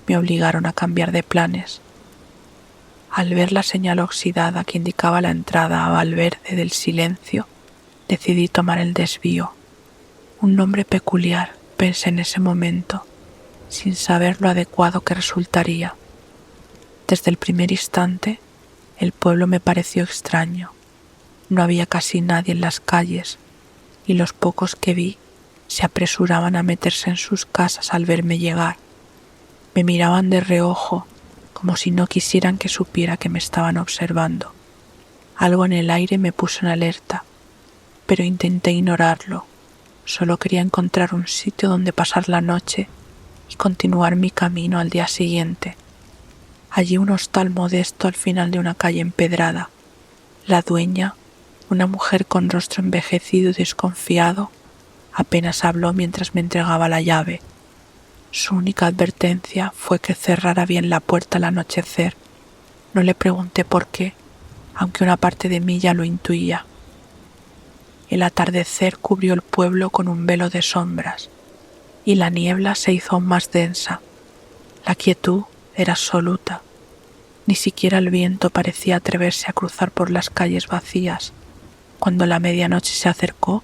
me obligaron a cambiar de planes. Al ver la señal oxidada que indicaba la entrada a Valverde del Silencio, decidí tomar el desvío. Un nombre peculiar, pensé en ese momento, sin saber lo adecuado que resultaría. Desde el primer instante, el pueblo me pareció extraño. No había casi nadie en las calles, y los pocos que vi se apresuraban a meterse en sus casas al verme llegar. Me miraban de reojo, como si no quisieran que supiera que me estaban observando. Algo en el aire me puso en alerta, pero intenté ignorarlo. Solo quería encontrar un sitio donde pasar la noche y continuar mi camino al día siguiente. Allí un hostal modesto al final de una calle empedrada. La dueña, una mujer con rostro envejecido y desconfiado, apenas habló mientras me entregaba la llave. Su única advertencia fue que cerrara bien la puerta al anochecer. No le pregunté por qué, aunque una parte de mí ya lo intuía. El atardecer cubrió el pueblo con un velo de sombras, y la niebla se hizo aún más densa. La quietud era absoluta. Ni siquiera el viento parecía atreverse a cruzar por las calles vacías. Cuando la medianoche se acercó,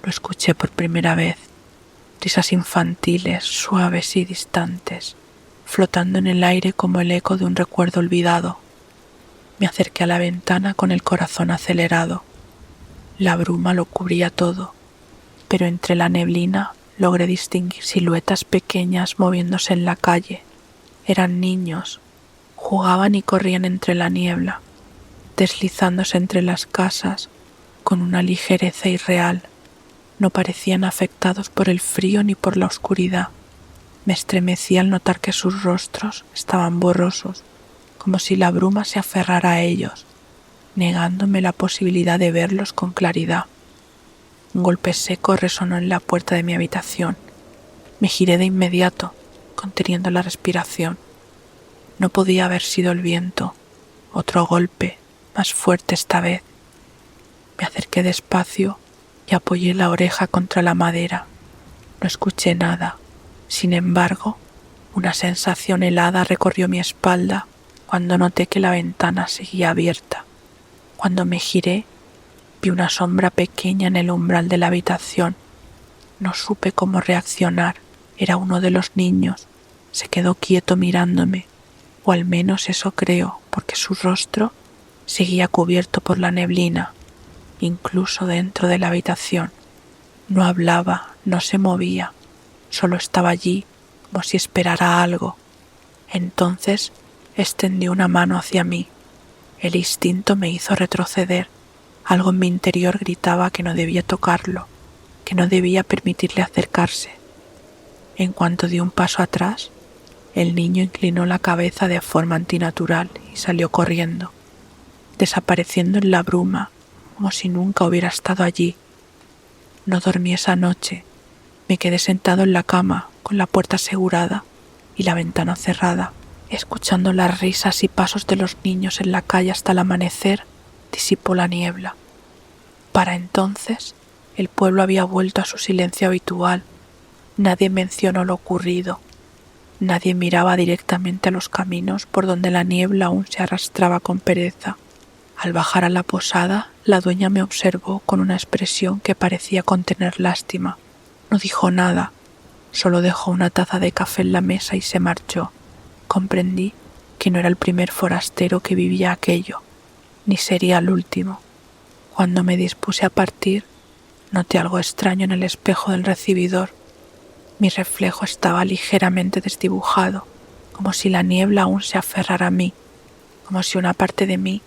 Lo escuché por primera vez, risas infantiles, suaves y distantes, flotando en el aire como el eco de un recuerdo olvidado. Me acerqué a la ventana con el corazón acelerado. La bruma lo cubría todo, pero entre la neblina logré distinguir siluetas pequeñas moviéndose en la calle. Eran niños, jugaban y corrían entre la niebla, deslizándose entre las casas con una ligereza irreal. No parecían afectados por el frío ni por la oscuridad. Me estremecí al notar que sus rostros estaban borrosos, como si la bruma se aferrara a ellos, negándome la posibilidad de verlos con claridad. Un golpe seco resonó en la puerta de mi habitación. Me giré de inmediato, conteniendo la respiración. No podía haber sido el viento. Otro golpe, más fuerte esta vez. Me acerqué despacio y apoyé la oreja contra la madera. No escuché nada. Sin embargo, una sensación helada recorrió mi espalda cuando noté que la ventana seguía abierta. Cuando me giré, vi una sombra pequeña en el umbral de la habitación. No supe cómo reaccionar. Era uno de los niños. Se quedó quieto mirándome, o al menos eso creo, porque su rostro seguía cubierto por la neblina, incluso dentro de la habitación. No hablaba, no se movía, solo estaba allí como si esperara algo. Entonces extendió una mano hacia mí. El instinto me hizo retroceder. Algo en mi interior gritaba que no debía tocarlo, que no debía permitirle acercarse. En cuanto di un paso atrás, el niño inclinó la cabeza de forma antinatural y salió corriendo, desapareciendo en la bruma como si nunca hubiera estado allí. No dormí esa noche. Me quedé sentado en la cama con la puerta asegurada y la ventana cerrada, escuchando las risas y pasos de los niños en la calle hasta el amanecer. Disipó la niebla. Para entonces, el pueblo había vuelto a su silencio habitual. Nadie mencionó lo ocurrido. Nadie miraba directamente a los caminos por donde la niebla aún se arrastraba con pereza. Al bajar a la posada, la dueña me observó con una expresión que parecía contener lástima. No dijo nada, solo dejó una taza de café en la mesa y se marchó. Comprendí que no era el primer forastero que vivía aquello, ni sería el último. Cuando me dispuse a partir, noté algo extraño en el espejo del recibidor. Mi reflejo estaba ligeramente desdibujado, como si la niebla aún se aferrara a mí, como si una parte de mí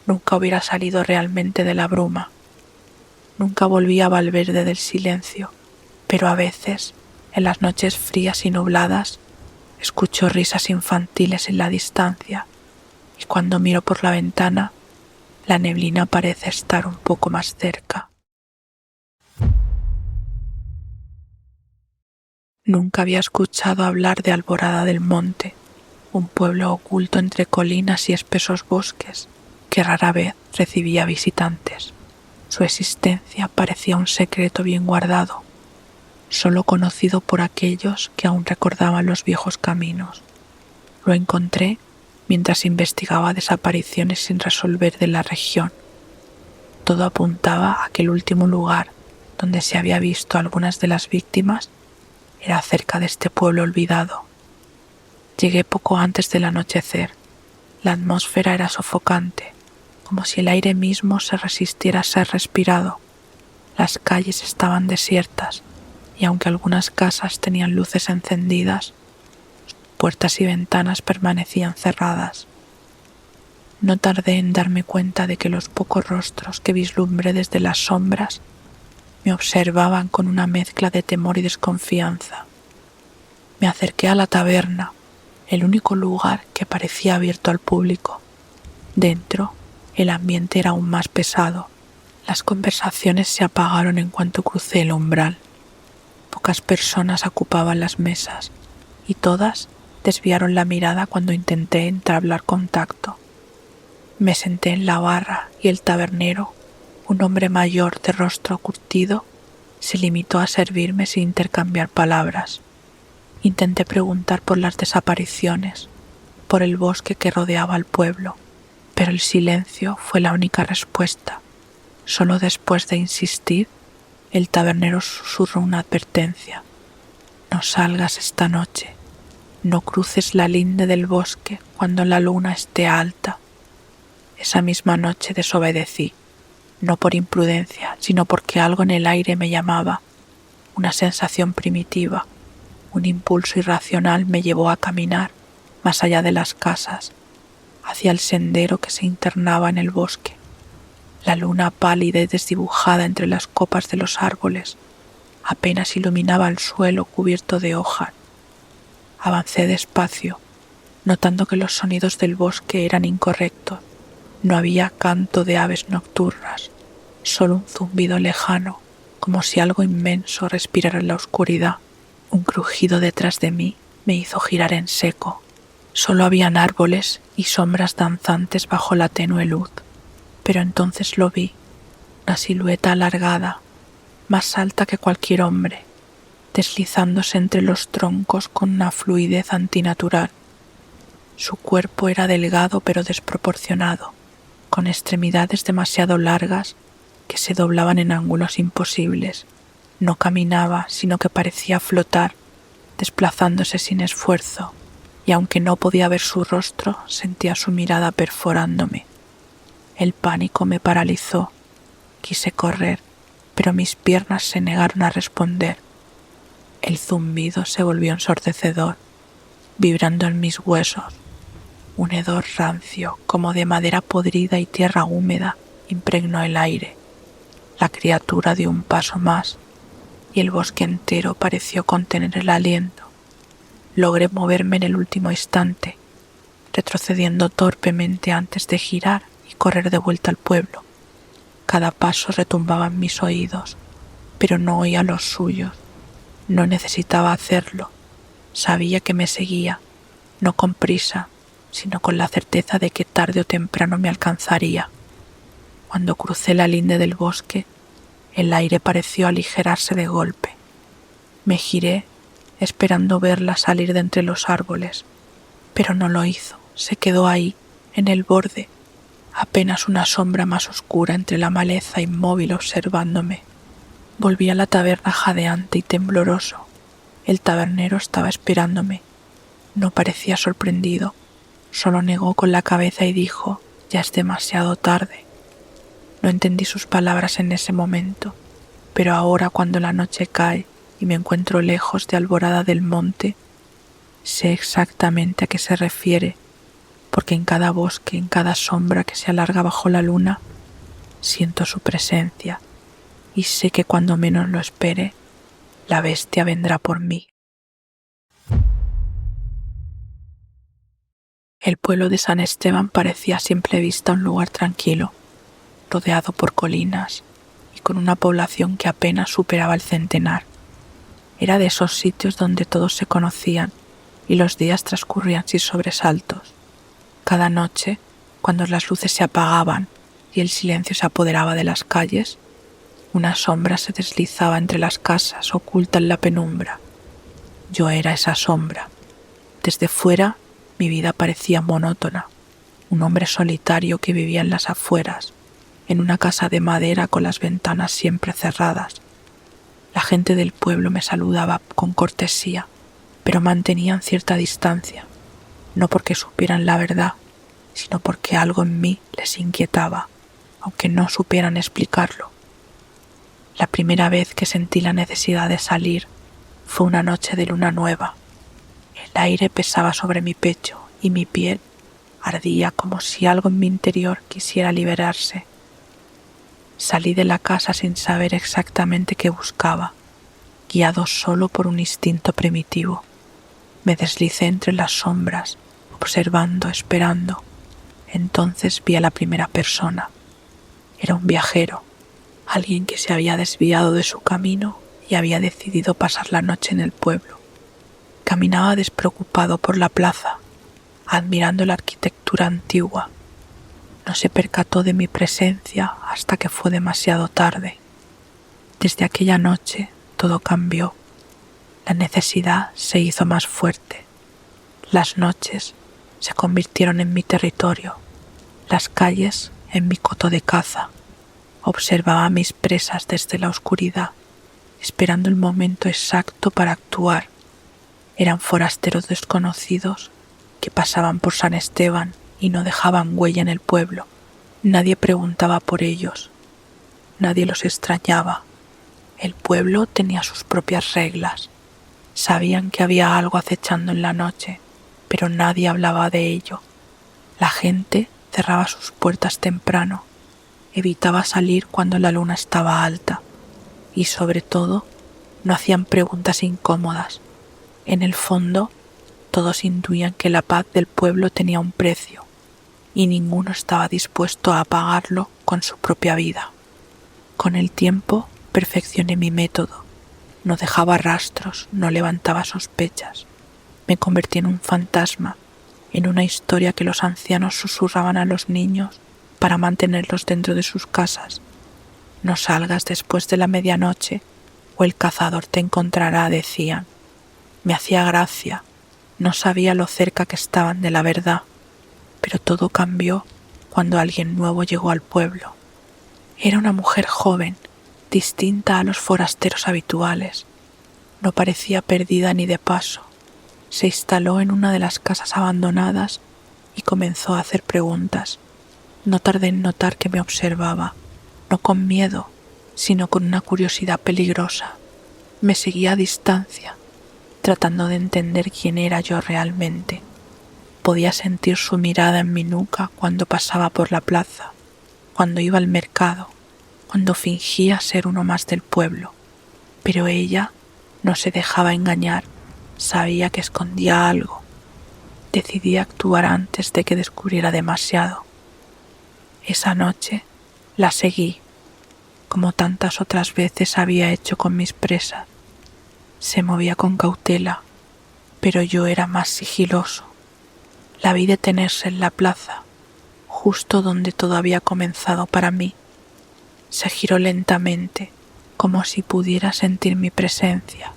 nunca hubiera salido realmente de la bruma. Nunca volví a Valverde del silencio, pero a veces, en las noches frías y nubladas, escucho risas infantiles en la distancia, y cuando miro por la ventana, la neblina parece estar un poco más cerca. Nunca había escuchado hablar de Alborada del Monte, un pueblo oculto entre colinas y espesos bosques que rara vez recibía visitantes. Su existencia parecía un secreto bien guardado, solo conocido por aquellos que aún recordaban los viejos caminos. Lo encontré mientras investigaba desapariciones sin resolver de la región. Todo apuntaba a que el último lugar donde se había visto a algunas de las víctimas era cerca de este pueblo olvidado. Llegué poco antes del anochecer. La atmósfera era sofocante, como si el aire mismo se resistiera a ser respirado. Las calles estaban desiertas, y aunque algunas casas tenían luces encendidas, puertas y ventanas permanecían cerradas. No tardé en darme cuenta de que los pocos rostros que vislumbré desde las sombras me observaban con una mezcla de temor y desconfianza. Me acerqué a la taberna, el único lugar que parecía abierto al público. Dentro, el ambiente era aún más pesado. Las conversaciones se apagaron en cuanto crucé el umbral. Pocas personas ocupaban las mesas, y todas desviaron la mirada cuando intenté entablar contacto. Me senté en la barra y el tabernero, un hombre mayor de rostro curtido, se limitó a servirme sin intercambiar palabras. Intenté preguntar por las desapariciones, por el bosque que rodeaba al pueblo, pero el silencio fue la única respuesta. Solo después de insistir, El tabernero susurró una advertencia. No salgas esta noche. No cruces la linde del bosque cuando la luna esté alta. Esa misma noche desobedecí, no por imprudencia, sino porque algo en el aire me llamaba. Una sensación primitiva, un impulso irracional me llevó a caminar más allá de las casas, hacia el sendero que se internaba en el bosque. La luna pálida y desdibujada entre las copas de los árboles apenas iluminaba el suelo cubierto de hojas. Avancé despacio, notando que los sonidos del bosque eran incorrectos. No había canto de aves nocturnas, solo un zumbido lejano, como si algo inmenso respirara en la oscuridad. Un crujido detrás de mí me hizo girar en seco. Solo habían árboles y sombras danzantes bajo la tenue luz. Pero entonces lo vi, una silueta alargada, más alta que cualquier hombre, deslizándose entre los troncos con una fluidez antinatural. Su cuerpo era delgado pero desproporcionado, con extremidades demasiado largas que se doblaban en ángulos imposibles. No caminaba, sino que parecía flotar, desplazándose sin esfuerzo, y aunque no podía ver su rostro, sentía su mirada perforándome. El pánico me paralizó. Quise correr, pero mis piernas se negaron a responder. El zumbido se volvió ensordecedor, vibrando en mis huesos. Un hedor rancio, como de madera podrida y tierra húmeda, impregnó el aire. La criatura dio un paso más, y el bosque entero pareció contener el aliento. Logré moverme en el último instante, retrocediendo torpemente antes de girar y correr de vuelta al pueblo. Cada paso retumbaba en mis oídos, pero no oía los suyos. No necesitaba hacerlo. Sabía que me seguía, no con prisa, sino con la certeza de que tarde o temprano me alcanzaría. Cuando crucé la linde del bosque, el aire pareció aligerarse de golpe. Me giré, esperando verla salir de entre los árboles, pero no lo hizo. Se quedó ahí, en el borde, apenas una sombra más oscura entre la maleza, inmóvil observándome. Volví a la taberna jadeante y tembloroso. El tabernero estaba esperándome. No parecía sorprendido, solo negó con la cabeza y dijo: «Ya es demasiado tarde». No entendí sus palabras en ese momento, pero ahora, cuando la noche cae y me encuentro lejos de Alborada del Monte, sé exactamente a qué se refiere, porque en cada bosque, en cada sombra que se alarga bajo la luna, siento su presencia y sé que cuando menos lo espere, la bestia vendrá por mí. El pueblo de San Esteban parecía a simple vista un lugar tranquilo, rodeado por colinas y con una población que apenas superaba el centenar. Era de esos sitios donde todos se conocían y los días transcurrían sin sobresaltos. Cada noche, cuando las luces se apagaban y el silencio se apoderaba de las calles, una sombra se deslizaba entre las casas oculta en la penumbra. Yo era esa sombra. Desde fuera, mi vida parecía monótona. Un hombre solitario que vivía en las afueras, en una casa de madera con las ventanas siempre cerradas. La gente del pueblo me saludaba con cortesía, pero mantenían cierta distancia, no porque supieran la verdad, sino porque algo en mí les inquietaba, aunque no supieran explicarlo. La primera vez que sentí la necesidad de salir fue una noche de luna nueva. El aire pesaba sobre mi pecho y mi piel ardía como si algo en mi interior quisiera liberarse. Salí de la casa sin saber exactamente qué buscaba, guiado solo por un instinto primitivo. Me deslicé entre las sombras, observando, esperando. Entonces vi a la primera persona. Era un viajero, alguien que se había desviado de su camino y había decidido pasar la noche en el pueblo. Caminaba despreocupado por la plaza, admirando la arquitectura antigua. No se percató de mi presencia hasta que fue demasiado tarde. Desde aquella noche todo cambió. La necesidad se hizo más fuerte. Las noches se convirtieron en mi territorio, las calles en mi coto de caza. Observaba a mis presas desde la oscuridad esperando el momento exacto para actuar. Eran forasteros desconocidos que pasaban por San Esteban y no dejaban huella en el pueblo. Nadie preguntaba por ellos, nadie los extrañaba. El pueblo tenía sus propias reglas. Sabían que había algo acechando en la noche, pero nadie hablaba de ello. La gente cerraba sus puertas temprano, evitaba salir cuando la luna estaba alta y, sobre todo, no hacían preguntas incómodas. En el fondo, todos intuían que la paz del pueblo tenía un precio y ninguno estaba dispuesto a pagarlo con su propia vida. Con el tiempo perfeccioné mi método. No dejaba rastros, no levantaba sospechas. Me convertí en un fantasma, en una historia que los ancianos susurraban a los niños para mantenerlos dentro de sus casas. No salgas después de la medianoche o el cazador te encontrará, decían. Me hacía gracia, no sabía lo cerca que estaban de la verdad, pero todo cambió cuando alguien nuevo llegó al pueblo. Era una mujer joven, distinta a los forasteros habituales. No parecía perdida ni de paso. Se instaló en una de las casas abandonadas y comenzó a hacer preguntas. No tardé en notar que me observaba, no con miedo, sino con una curiosidad peligrosa. Me seguía a distancia, tratando de entender quién era yo realmente. Podía sentir su mirada en mi nuca cuando pasaba por la plaza, cuando iba al mercado, cuando fingía ser uno más del pueblo. Pero ella no se dejaba engañar, sabía que escondía algo. Decidí actuar antes de que descubriera demasiado. Esa noche la seguí, como tantas otras veces había hecho con mis presas. Se movía con cautela, pero yo era más sigiloso. La vi detenerse en la plaza, justo donde todo había comenzado para mí. Se giró lentamente, como si pudiera sentir mi presencia.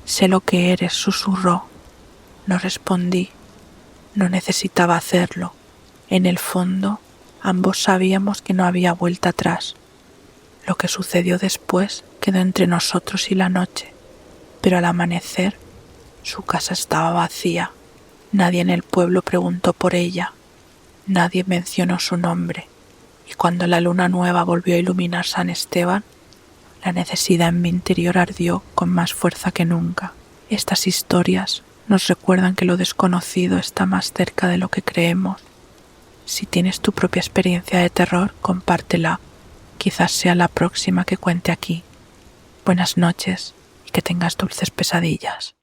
Sé lo que eres, susurró. No respondí. No necesitaba hacerlo. En el fondo, ambos sabíamos que no había vuelta atrás. Lo que sucedió después quedó entre nosotros y la noche, pero al amanecer su casa estaba vacía. Nadie en el pueblo preguntó por ella, nadie mencionó su nombre, y cuando la luna nueva volvió a iluminar San Esteban, la necesidad en mi interior ardió con más fuerza que nunca. Estas historias nos recuerdan que lo desconocido está más cerca de lo que creemos. Si tienes tu propia experiencia de terror, compártela. Quizás sea la próxima que cuente aquí. Buenas noches y que tengas dulces pesadillas.